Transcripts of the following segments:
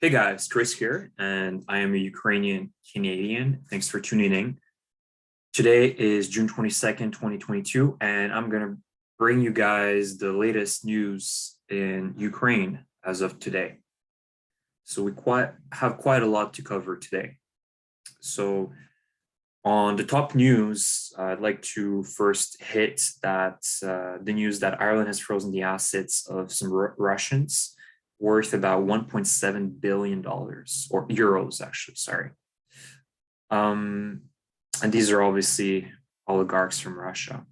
Hey guys, Chris here, and I am a Ukrainian Canadian. Thanks for tuning in. Today is June 22nd, 2022, and I'm going to bring you guys the latest news in Ukraine as of today. So we have quite a lot to cover today. So on the top news, I'd like to first hit that the news that Ireland has frozen the assets of some Russians worth about $1.7 billion or euros, actually, sorry. And these are obviously oligarchs from Russia.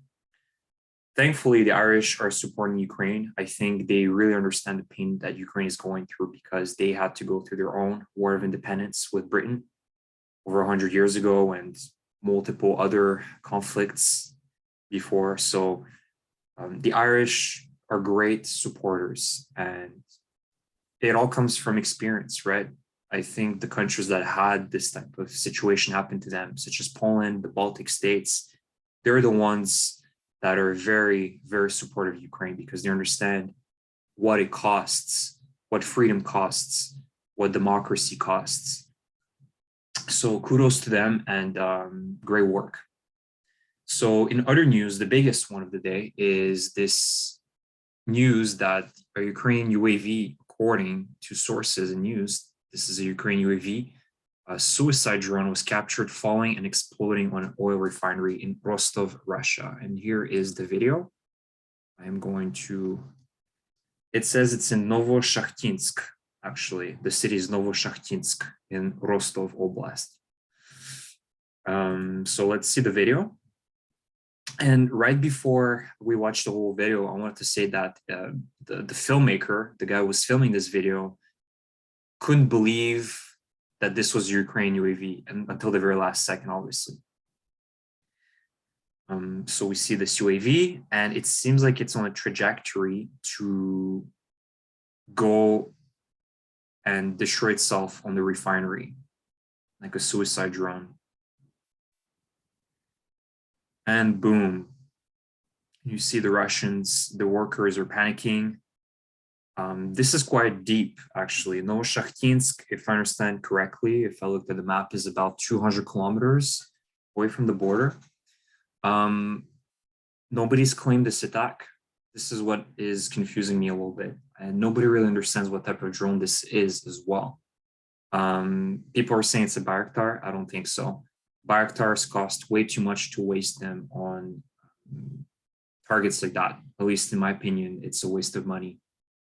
Thankfully, the Irish are supporting Ukraine. I think they really understand the pain that Ukraine is going through because they had to go through their own war of independence with Britain over 100 years ago and multiple other conflicts before. So the Irish are great supporters, and it all comes from experience, right? I think the countries that had this type of situation happen to them, such as Poland, the Baltic states, they're the ones that are very, very supportive of Ukraine because they understand what it costs, what freedom costs, what democracy costs. So kudos to them and great work. So in other news, the biggest one of the day is this news that a Ukrainian UAV, according to sources and news, this is a Ukrainian UAV, a suicide drone was captured falling and exploding on an oil refinery in Rostov, Russia. And here is the video. I'm going to, it says it's in Novoshakhtinsk, actually. The city is Novoshakhtinsk in Rostov Oblast. So let's see the video. And right before we watched the whole video, I wanted to say that the filmmaker, the guy who was filming this video, couldn't believe that this was Ukraine UAV until the very last second, obviously. So we see this UAV, and it seems like it's on a trajectory to go and destroy itself on the refinery, like a suicide drone. And boom, you see the Russians, the workers are panicking. This is quite deep, actually. Novoshakhtinsk, if I understand correctly, if I looked at the map, is about 200 kilometers away from the border. Nobody's claimed this attack. This is what is confusing me a little bit. And nobody really understands what type of drone this is as well. People are saying it's a Bayraktar. I don't think so. Bayraktars cost way too much to waste them on targets like that. At least in my opinion, it's a waste of money.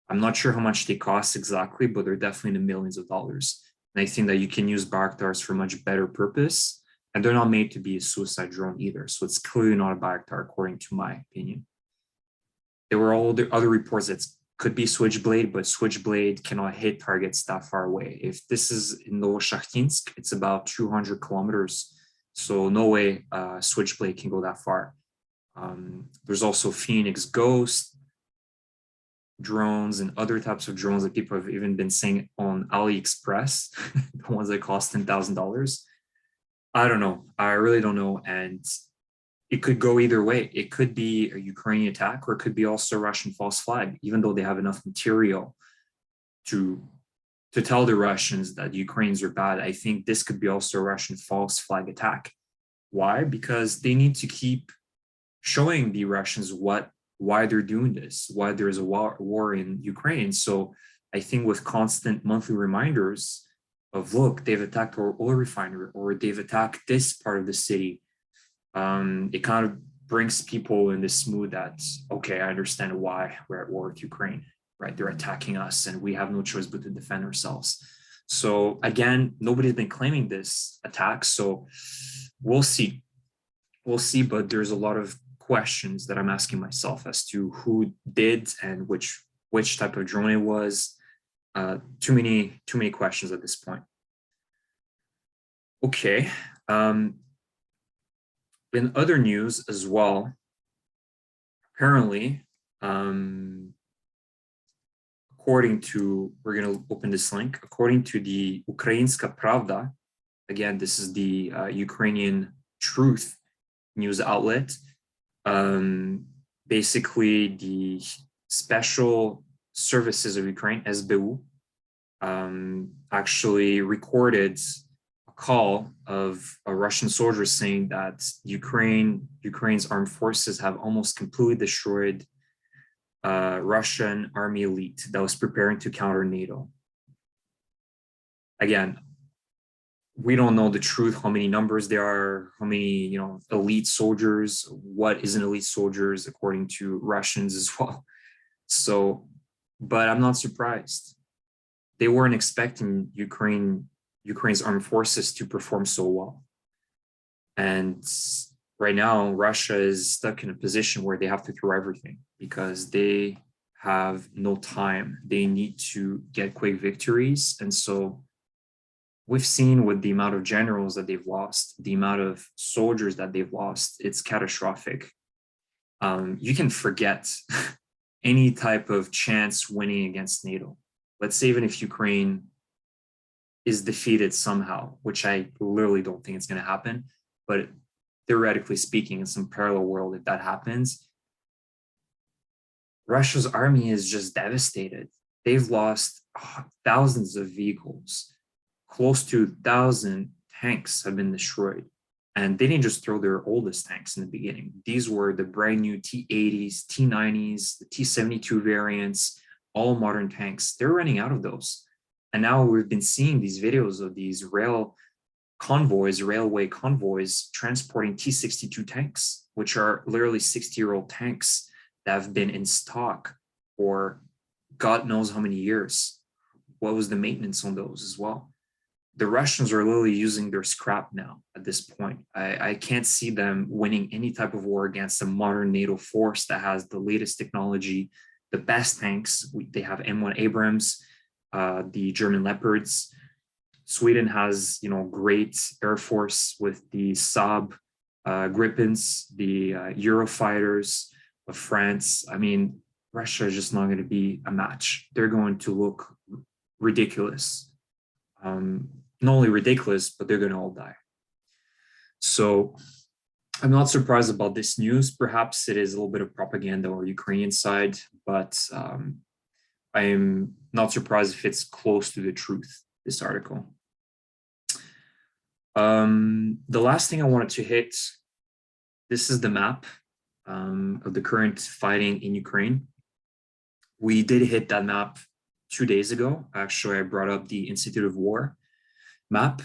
I'm not sure how much they cost exactly, but they're definitely in the millions of dollars. And I think that you can use Bayraktars for much better purpose. And they're not made to be a suicide drone either. So it's clearly not a Bayraktar, according to my opinion. There were all the other reports that could be Switchblade, but Switchblade cannot hit targets that far away. If this is in Novoshakhtinsk, it's about 200 kilometers. So no way Switchblade can go that far. There's also Phoenix Ghost drones and other types of drones that people have even been saying on AliExpress, the ones that cost $10,000. I don't know. I really don't know. And it could go either way. It could be a Ukrainian attack, or it could be also a Russian false flag, even though they have enough material to tell the Russians that the Ukrainians are bad. I think this could be also a Russian false flag attack. Why? Because they need to keep showing the Russians why they're doing this, why there's a war in Ukraine. So I think with constant monthly reminders of, look, they've attacked our oil refinery, or they've attacked this part of the city, it kind of brings people in this mood that, okay, I understand why we're at war with Ukraine, right? They're attacking us and we have no choice but to defend ourselves. So again, nobody's been claiming this attack. So we'll see. We'll see, but there's a lot of questions that I'm asking myself as to who did and which type of drone it was. Too many questions at this point. Okay. In other news as well, apparently, according to, we're going to open this link, according to the Ukrainska Pravda, again, this is the Ukrainian Truth news outlet, basically the special services of Ukraine, SBU, actually recorded a call of a Russian soldier saying that Ukraine's armed forces have almost completely destroyed Russian army elite that was preparing to counter NATO. Again, we don't know the truth, how many numbers there are, how many, elite soldiers, what is an elite soldiers according to Russians as well. So, but I'm not surprised. They weren't expecting Ukraine's armed forces to perform so well. And right now, Russia is stuck in a position where they have to throw everything because they have no time. They need to get quick victories. And so we've seen with the amount of generals that they've lost, the amount of soldiers that they've lost, it's catastrophic. You can forget any type of chance winning against NATO. Let's say even if Ukraine is defeated somehow, which I literally don't think it's going to happen, but theoretically speaking, in some parallel world, if that happens, Russia's army is just devastated. They've lost thousands of vehicles. Close to 1,000 tanks have been destroyed. And they didn't just throw their oldest tanks in the beginning. These were the brand new T-80s, T-90s, the T-72 variants, all modern tanks. They're running out of those. And now we've been seeing these videos of these railway convoys transporting T-62 tanks, which are literally 60-year-old tanks that have been in stock for God knows how many years. What was the maintenance on those as well? The Russians are literally using their scrap now at this point. I can't see them winning any type of war against a modern NATO force that has the latest technology, the best tanks. They have M1 Abrams, the German Leopards. Sweden has, great air force with the Saab Gripens, the Eurofighters of France. I mean, Russia is just not going to be a match. They're going to look ridiculous. Not only ridiculous, but they're going to all die. So I'm not surprised about this news. Perhaps it is a little bit of propaganda on the Ukrainian side, but I am not surprised if it's close to the truth, this article. The last thing I wanted to hit, this is the map of the current fighting in Ukraine. We did hit that map 2 days ago. Actually, I brought up the Institute of War map,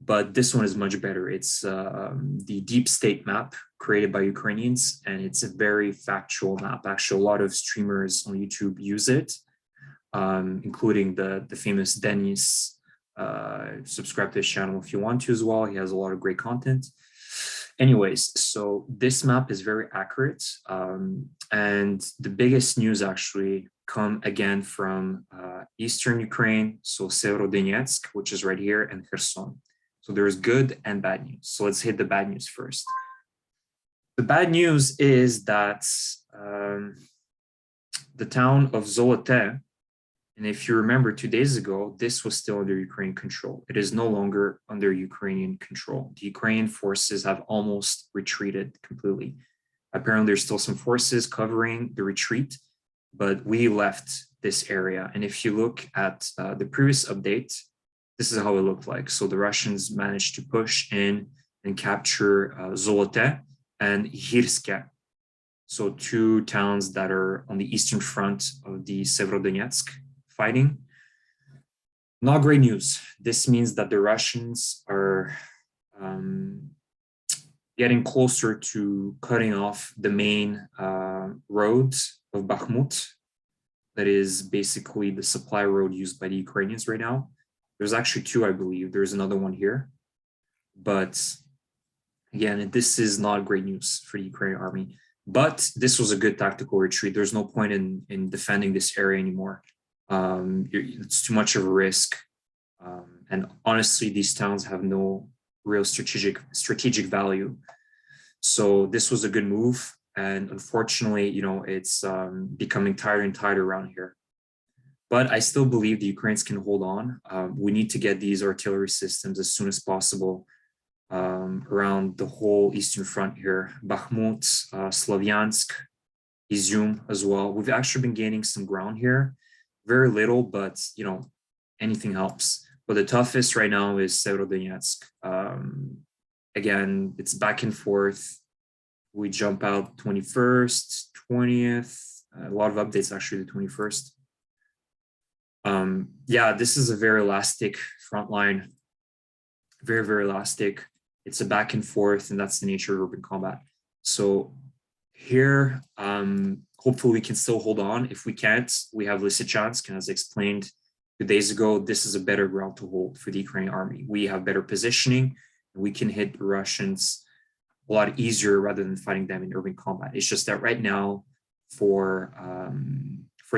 but this one is much better. It's the deep state map created by Ukrainians, and it's a very factual map. Actually, a lot of streamers on YouTube use it, including the famous Denis. Subscribe to his channel if you want to as well. He has a lot of great content. Anyways, so this map is very accurate, and the biggest news actually come again from eastern Ukraine, so Severodonetsk, which is right here, and Kherson. So there's good and bad news. So let's hit the bad news first. The bad news is that the town of Zolote, and if you remember 2 days ago, this was still under Ukrainian control. It is no longer under Ukrainian control. The Ukrainian forces have almost retreated completely. Apparently, there's still some forces covering the retreat, but we left this area. And if you look at the previous update, this is how it looked like. So the Russians managed to push in and capture Zolote and Hirske. So 2 towns that are on the eastern front of the Severodonetsk fighting. Not great news. This means that the Russians are getting closer to cutting off the main road of Bakhmut. That is basically the supply road used by the Ukrainians right now. There's actually 2, I believe. There's another one here. But again, this is not great news for the Ukrainian army. But this was a good tactical retreat. There's no point in defending this area anymore. It's too much of a risk. And honestly, these towns have no real strategic value. So this was a good move. And unfortunately, it's becoming tighter and tighter around here. But I still believe the Ukrainians can hold on. We need to get these artillery systems as soon as possible around the whole eastern front here. Bakhmut, Slavyansk, Izium as well. We've actually been gaining some ground here. Very little, but anything helps. But the toughest right now is Severodonetsk. Again, it's back and forth. We jump out 21st, 20th, a lot of updates actually the 21st. Yeah, this is a very elastic front line, very, very elastic. It's a back and forth, and that's the nature of urban combat. So here, hopefully we can still hold on. If we can't, we have Lysychansk, and as I explained 2 days ago, this is a better ground to hold for the Ukrainian army. We have better positioning, and we can hit the Russians a lot easier rather than fighting them in urban combat. It's just that right now, for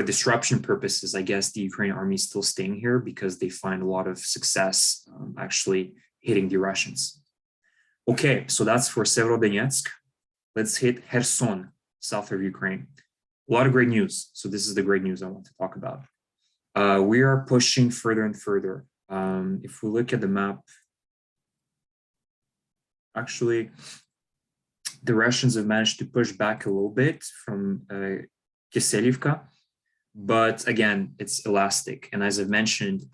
disruption purposes, I guess the Ukrainian army is still staying here because they find a lot of success actually hitting the Russians. Okay, so that's for Severodonetsk. Let's hit Kherson, south of Ukraine. A lot of great news. So this is the great news I want to talk about. We are pushing further and further. If we look at the map, actually, the Russians have managed to push back a little bit from Kiselivka, but again, it's elastic. And as I've mentioned,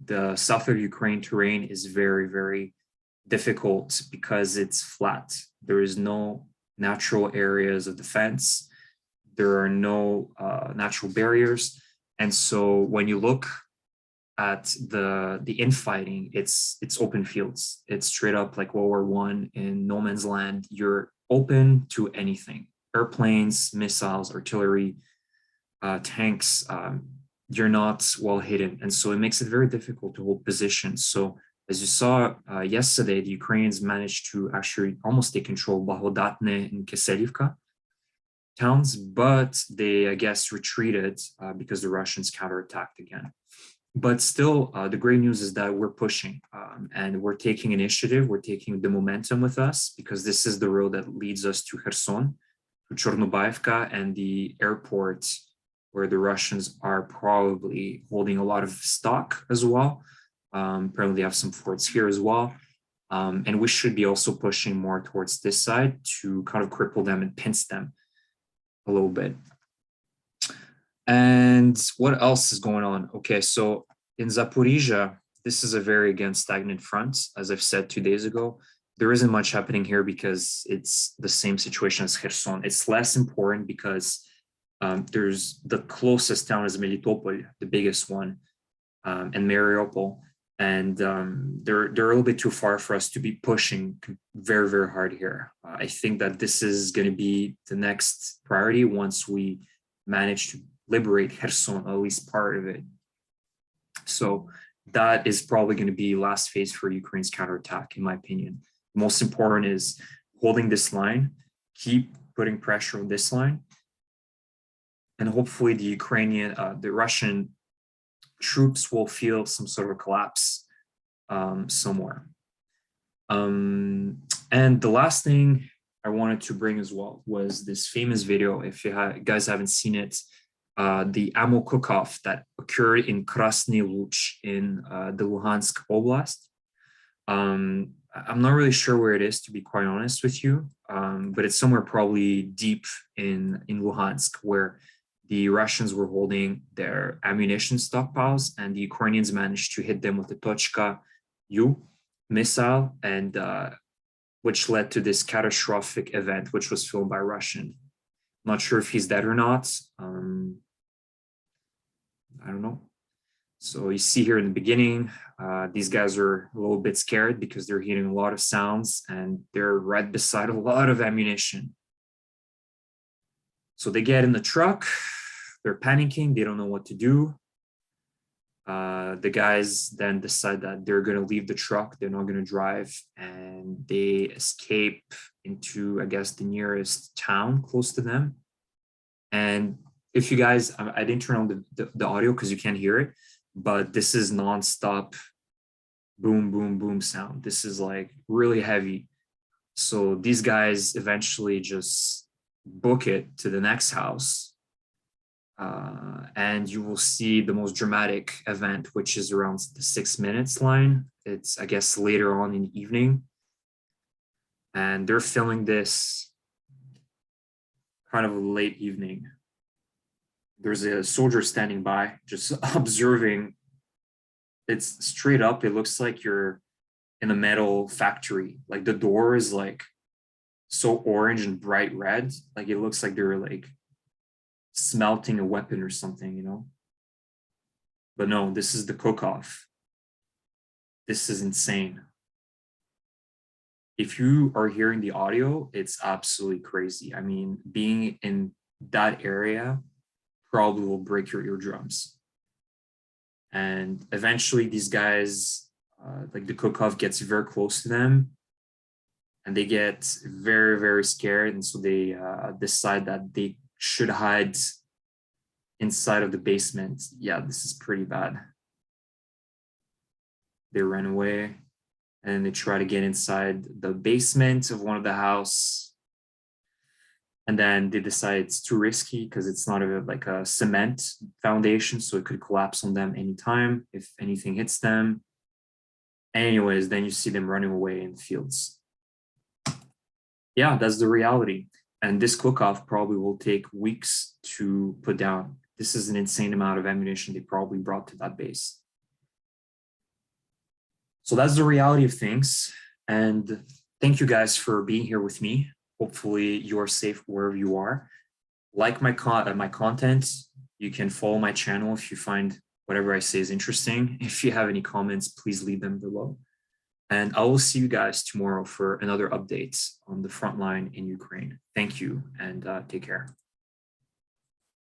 the south of Ukraine terrain is very, very difficult because it's flat. There is no natural areas of defense. There are no natural barriers. And so when you look at the infighting, it's open fields. It's straight up like World War I in no man's land. You're open to anything: airplanes, missiles, artillery, tanks. You're not well hidden, and so it makes it very difficult to hold positions. So as you saw yesterday, the Ukrainians managed to actually almost take control of Blahodatne and Kiselivka towns, but they, I guess, retreated because the Russians counterattacked again. But still, the great news is that we're pushing and we're taking initiative. We're taking the momentum with us because this is the road that leads us to Kherson, to Chornobaivka, and the airport where the Russians are probably holding a lot of stock as well. Apparently they have some forts here as well. And we should be also pushing more towards this side to kind of cripple them and pinch them a little bit. And what else is going on? Okay, so in Zaporizhia, this is a very, again, stagnant front. As I've said 2 days ago, there isn't much happening here because it's the same situation as Kherson. It's less important because there's the closest town is Melitopol, the biggest one, and Mariupol. And they're a little bit too far for us to be pushing very, very hard here. I think that this is going to be the next priority once we manage to liberate Kherson, at least part of it. So that is probably going to be last phase for Ukraine's counterattack, in my opinion. Most important is holding this line, keep putting pressure on this line, and hopefully the Russian troops will feel some sort of collapse somewhere. And the last thing I wanted to bring as well was this famous video. If you guys haven't seen it, the ammo cookoff that occurred in Karsniy Lych in the Luhansk Oblast. I'm not really sure where it is, to be quite honest with you, but it's somewhere probably deep in Luhansk, where the Russians were holding their ammunition stockpiles, and the Ukrainians managed to hit them with the Tochka U missile, and which led to this catastrophic event, which was filmed by Russian. Not sure if he's dead or not. I don't know. So you see here in the beginning, these guys are a little bit scared because they're hearing a lot of sounds and they're right beside a lot of ammunition. So they get in the truck, they're panicking, they don't know what to do. The guys then decide that they're going to leave the truck, they're not going to drive, and they escape into, I guess, the nearest town close to them. And if you guys, I didn't turn on the audio because you can't hear it, but this is nonstop boom, boom, boom sound. This is like really heavy. So these guys eventually just book it to the next house. And you will see the most dramatic event, which is around the 6 minutes line. It's, I guess, later on in the evening. And they're filming this kind of late evening. There's a soldier standing by, just observing it's straight up. It looks like you're in a metal factory. Like the door is like so orange and bright red. Like it looks like they're like smelting a weapon or something, you know? But no, this is the cookoff. This is insane. If you are hearing the audio, it's absolutely crazy. I mean, being in that area probably will break your eardrums. And eventually these guys, like the cookoff gets very close to them and they get very, very scared. And so they decide that they should hide inside of the basement. Yeah, this is pretty bad. They ran away and they try to get inside the basement of one of the house. And then they decide it's too risky because it's not like a cement foundation, so it could collapse on them anytime if anything hits them. Anyways, then you see them running away in the fields. Yeah, that's the reality. And this cook-off probably will take weeks to put down. This is an insane amount of ammunition they probably brought to that base. So that's the reality of things. And thank you guys for being here with me. Hopefully you are safe wherever you are. Like my content. You can follow my channel if you find whatever I say is interesting. If you have any comments, please leave them below. And I will see you guys tomorrow for another update on the front line in Ukraine. Thank you and take care.